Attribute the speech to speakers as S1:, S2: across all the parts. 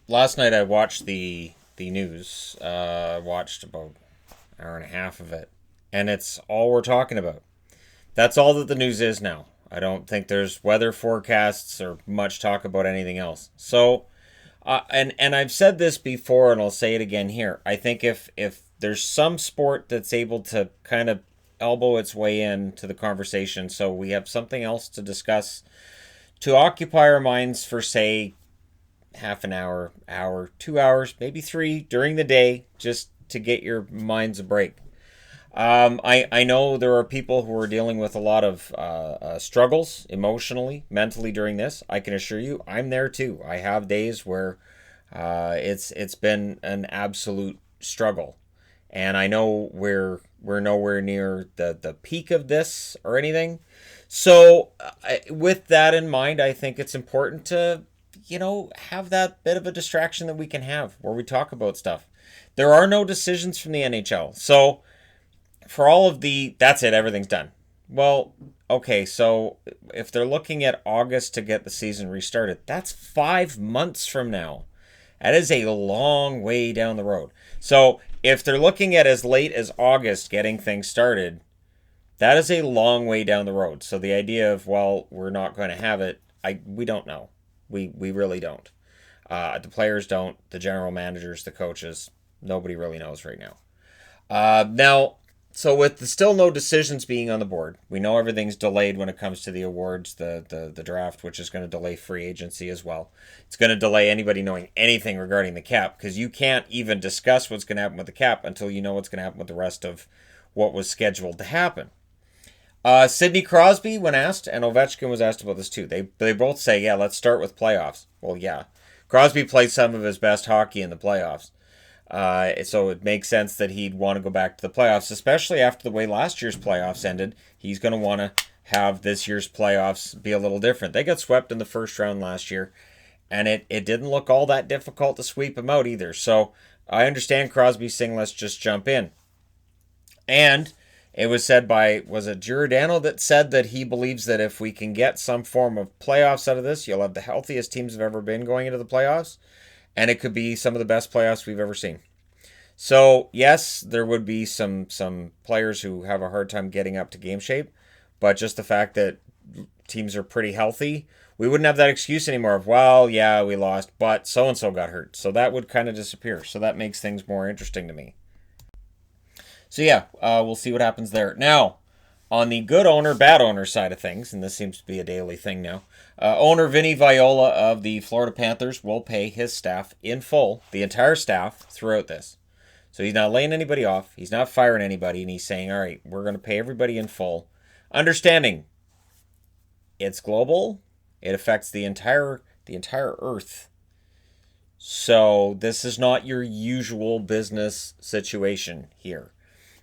S1: Last night I watched the news. Watched about an hour and a half of it, and it's all we're talking about. That's all that the news is now. I don't think there's weather forecasts or much talk about anything else. So, and I've said this before, and I'll say it again here. I think if there's some sport that's able to kind of elbow its way into the conversation, so we have something else to discuss to occupy our minds for say half an hour, 2 hours, maybe three during the day, just to get your minds a break. I know there are people who are dealing with a lot of struggles emotionally, mentally during this. I can assure you, I'm there too. I have days where it's been an absolute struggle, and I know we're nowhere near the peak of this or anything. So, with that in mind, I think it's important to have that bit of a distraction that we can have where we talk about stuff. There are no decisions from the NHL, so for all of that's it, everything's done. Well, okay, so if they're looking at August to get the season restarted, that's 5 months from now. That is a long way down the road. So if they're looking at as late as August getting things started, that is a long way down the road. So the idea of, well, we're not going to have it, we don't know. We really don't. The players don't. The general managers, the coaches, nobody really knows right now. Now, so with the still no decisions being on the board, we know everything's delayed when it comes to the awards, the draft, which is going to delay free agency as well. It's going to delay anybody knowing anything regarding the cap, because you can't even discuss what's going to happen with the cap until you know what's going to happen with the rest of what was scheduled to happen. Sidney Crosby, when asked, and Ovechkin was asked about this too. They both say, yeah, let's start with playoffs. Well, yeah. Crosby played some of his best hockey in the playoffs. So it makes sense that he'd want to go back to the playoffs, especially after the way last year's playoffs ended. He's going to want to have this year's playoffs be a little different. They got swept in the first round last year, and it didn't look all that difficult to sweep him out either. So I understand Crosby saying, let's just jump in. And it was said by, was it Giordano that said that he believes that if we can get some form of playoffs out of this, you'll have the healthiest teams have ever been going into the playoffs, and it could be some of the best playoffs we've ever seen. So, yes, there would be some players who have a hard time getting up to game shape, but just the fact that teams are pretty healthy, we wouldn't have that excuse anymore of, well, yeah, we lost, but so-and-so got hurt. So that would kind of disappear. So that makes things more interesting to me. So yeah, we'll see what happens there. Now, on the good owner, bad owner side of things, and this seems to be a daily thing now, owner Vinny Viola of the Florida Panthers will pay his staff in full, the entire staff, throughout this. So he's not laying anybody off, he's not firing anybody, and he's saying, all right, we're going to pay everybody in full. Understanding, it's global, it affects the entire earth. So this is not your usual business situation here.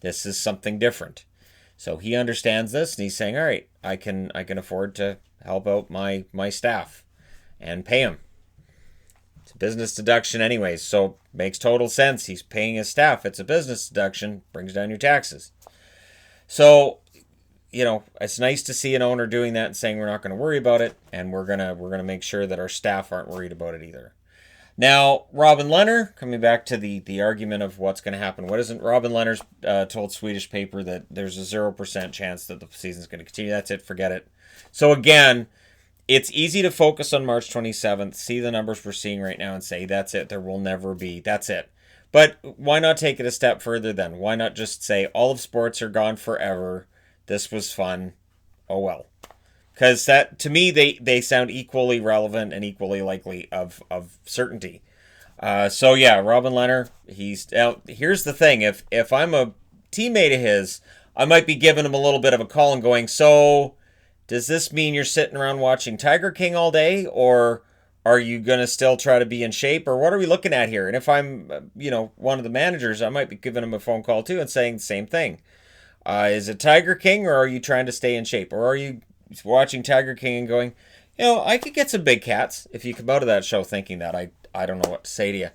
S1: This is something different. So he understands this, and he's saying, all right, I can afford to help out my staff and pay him. It's a business deduction anyways, so makes total sense. He's paying his staff. It's a business deduction, brings down your taxes. So, it's nice to see an owner doing that and saying we're not going to worry about it, and we're gonna make sure that our staff aren't worried about it either. Now, Robin Lehner, coming back to the argument of what's going to happen. What isn't Robin Lehner's told Swedish paper that there's a 0% chance that the season's going to continue. That's it. Forget it. So again, it's easy to focus on March 27th, see the numbers we're seeing right now and say, that's it. There will never be. That's it. But why not take it a step further then? Why not just say all of sports are gone forever? This was fun. Oh well. Because that, to me, they sound equally relevant and equally likely of certainty. So yeah, Robin Lehner, here's the thing. If I'm a teammate of his, I might be giving him a little bit of a call and going, so does this mean you're sitting around watching Tiger King all day? Or are you going to still try to be in shape? Or what are we looking at here? And if I'm, one of the managers, I might be giving him a phone call too and saying the same thing. Is it Tiger King, or are you trying to stay in shape? Or are you watching Tiger King and going, I could get some big cats if you come out of that show thinking that. I don't know what to say to you.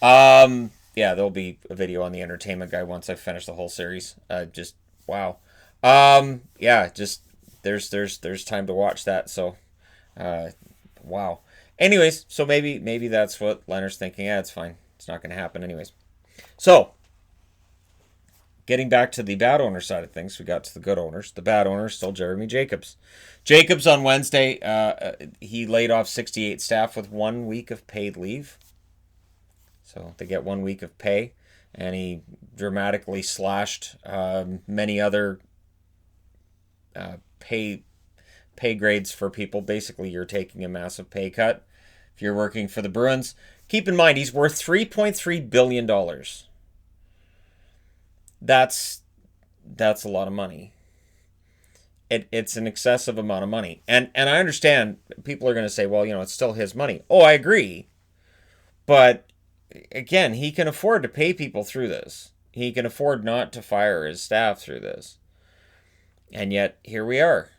S1: Yeah, there'll be a video on the Entertainment Guy once I finish the whole series. Just wow. Yeah, just there's time to watch that. So, wow. Anyways, so maybe that's what Leonard's thinking. Yeah, it's fine. It's not going to happen anyways. So, getting back to the bad owner side of things, we got to the good owners. The bad owner is still Jeremy Jacobs. Jacobs on Wednesday, he laid off 68 staff with 1 week of paid leave. So they get 1 week of pay, and he dramatically slashed many other pay grades for people. Basically, you're taking a massive pay cut if you're working for the Bruins. Keep in mind, he's worth $3.3 billion. That's a lot of money. It's an excessive amount of money. And I understand people are going to say, well, it's still his money. Oh, I agree. But again, he can afford to pay people through this. He can afford not to fire his staff through this. And yet, here we are.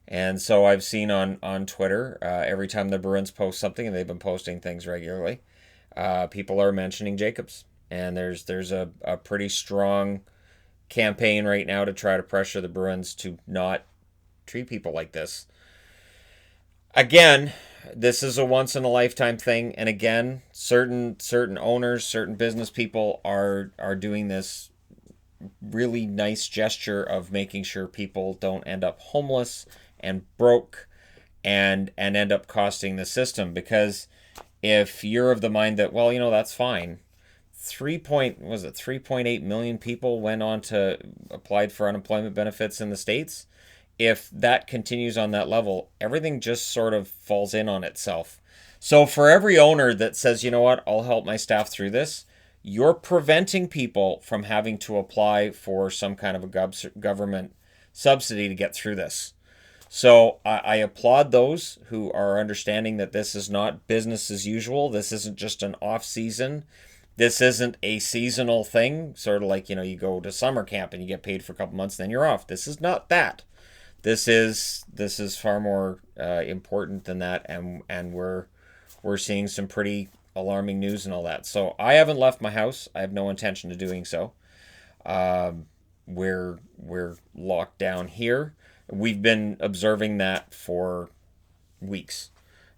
S1: And so I've seen on Twitter, every time the Bruins post something, and they've been posting things regularly, people are mentioning Jacobs. And there's a pretty strong campaign right now to try to pressure the Bruins to not treat people like this. Again, this is a once-in-a-lifetime thing. And again, certain owners, certain business people are doing this really nice gesture of making sure people don't end up homeless and broke and end up costing the system. Because if you're of the mind that, well, that's fine. 3.8 million people went on to applied for unemployment benefits in the States. If that continues on that level, everything just sort of falls in on itself. So for every owner that says, you know what, I'll help my staff through this, you're preventing people from having to apply for some kind of a government subsidy to get through this. So I applaud those who are understanding that this is not business as usual. This isn't just an off season. This isn't a seasonal thing, sort of like, you go to summer camp and you get paid for a couple months, then you're off. This is not that. This is far more important than that, and we're seeing some pretty alarming news and all that. So I haven't left my house. I have no intention of doing so. We're locked down here. We've been observing that for weeks,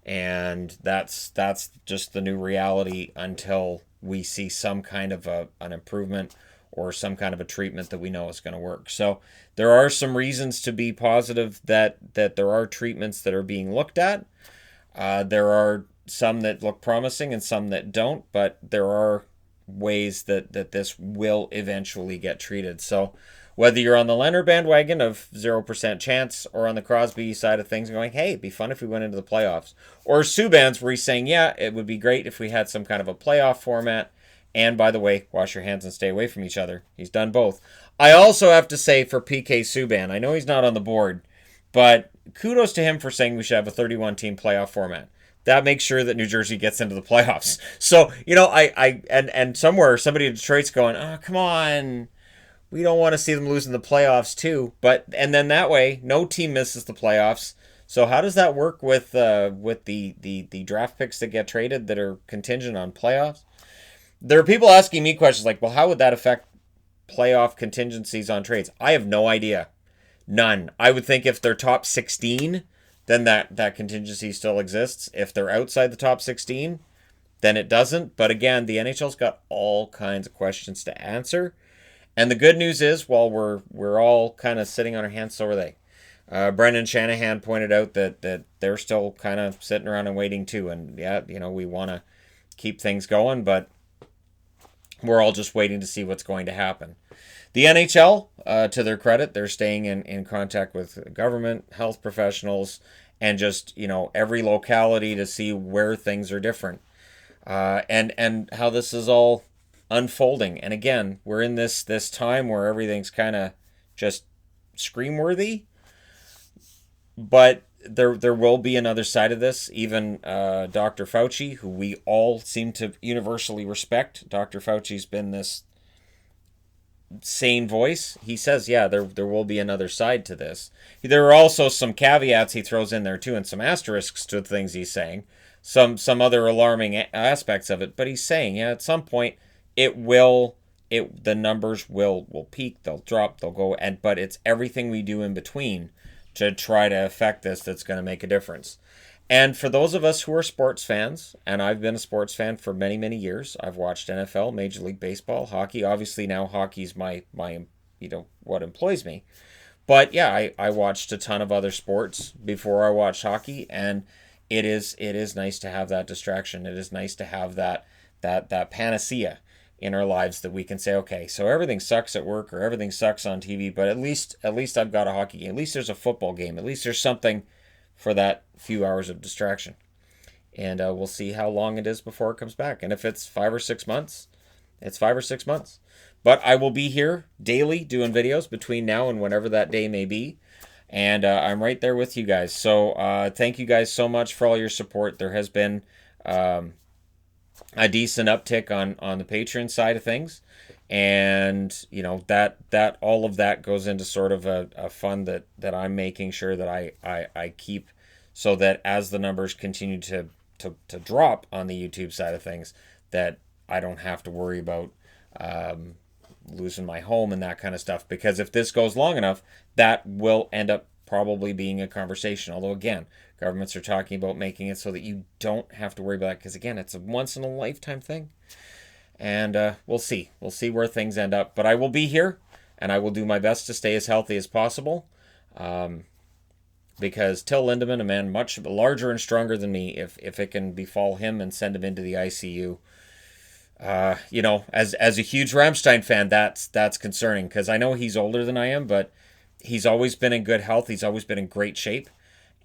S1: and that's just the new reality until we see some kind of an improvement or some kind of a treatment that we know is going to work. So there are some reasons to be positive that there are treatments that are being looked at. There are some that look promising and some that don't, but there are ways that this will eventually get treated. So whether you're on the Leonard bandwagon of 0% chance or on the Crosby side of things going, hey, it'd be fun if we went into the playoffs. Or Subban's where he's saying, yeah, it would be great if we had some kind of a playoff format. And by the way, wash your hands and stay away from each other. He's done both. I also have to say for PK Subban, I know he's not on the board, but kudos to him for saying we should have a 31-team playoff format. That makes sure that New Jersey gets into the playoffs. So, and somewhere somebody in Detroit's going, oh, come on. We don't want to see them losing the playoffs too. And then that way, no team misses the playoffs. So how does that work with the draft picks that get traded that are contingent on playoffs? There are people asking me questions like, well, how would that affect playoff contingencies on trades? I have no idea. None. I would think if they're top 16, then that contingency still exists. If they're outside the top 16, then it doesn't. But again, the NHL's got all kinds of questions to answer. And the good news is, while we're all kind of sitting on our hands, so are they. Brendan Shanahan pointed out that they're still kind of sitting around and waiting too. And yeah, we want to keep things going, but we're all just waiting to see what's going to happen. The NHL, to their credit, they're staying in contact with government, health professionals, and just, every locality to see where things are different. And how this is all unfolding. And again, we're in this time where everything's kind of just scream-worthy. But there will be another side of this. Even Dr. Fauci, who we all seem to universally respect. Dr. Fauci's been this sane voice. He says, yeah, there will be another side to this. There are also some caveats he throws in there too, and some asterisks to the things he's saying. Some other alarming aspects of it. But he's saying, yeah, at some point the numbers will peak, they'll drop, they'll go, but it's everything we do in between to try to affect this that's going to make a difference. And for those of us who are sports fans, and I've been a sports fan for many, many years, I've watched NFL, Major League Baseball, hockey. Obviously now hockey's my what employs me. But yeah, I watched a ton of other sports before I watched hockey, and it is nice to have that distraction. It is nice to have that panacea in our lives that we can say, okay, so everything sucks at work or everything sucks on TV, but at least I've got a hockey game. At least there's a football game. At least there's something for that few hours of distraction. And we'll see how long it is before it comes back. And if it's 5 or 6 months, it's 5 or 6 months. But I will be here daily doing videos between now and whenever that day may be. And I'm right there with you guys. So thank you guys so much for all your support. There has been a decent uptick on the Patreon side of things. And that all of that goes into sort of a fund that I'm making sure that I keep, so that as the numbers continue to drop on the YouTube side of things, that I don't have to worry about losing my home and that kind of stuff. Because if this goes long enough, that will end up probably being a conversation. Although again, governments are talking about making it so that you don't have to worry about it, because again, it's a once in a lifetime thing. And we'll see where things end up. But I will be here, and I will do my best to stay as healthy as possible. Because Till Lindemann, a man much larger and stronger than me, if it can befall him and send him into the ICU, as a huge Rammstein fan, that's concerning, because I know he's older than I am, but he's always been in good health. He's always been in great shape.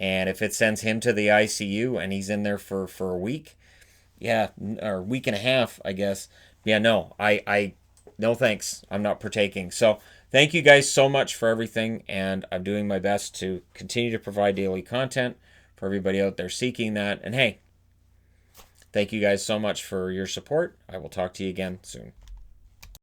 S1: And if it sends him to the ICU and he's in there for a week, yeah, or a week and a half, I guess. Yeah, no, I no thanks. I'm not partaking. So thank you guys so much for everything, and I'm doing my best to continue to provide daily content for everybody out there seeking that. And hey, thank you guys so much for your support. I will talk to you again soon.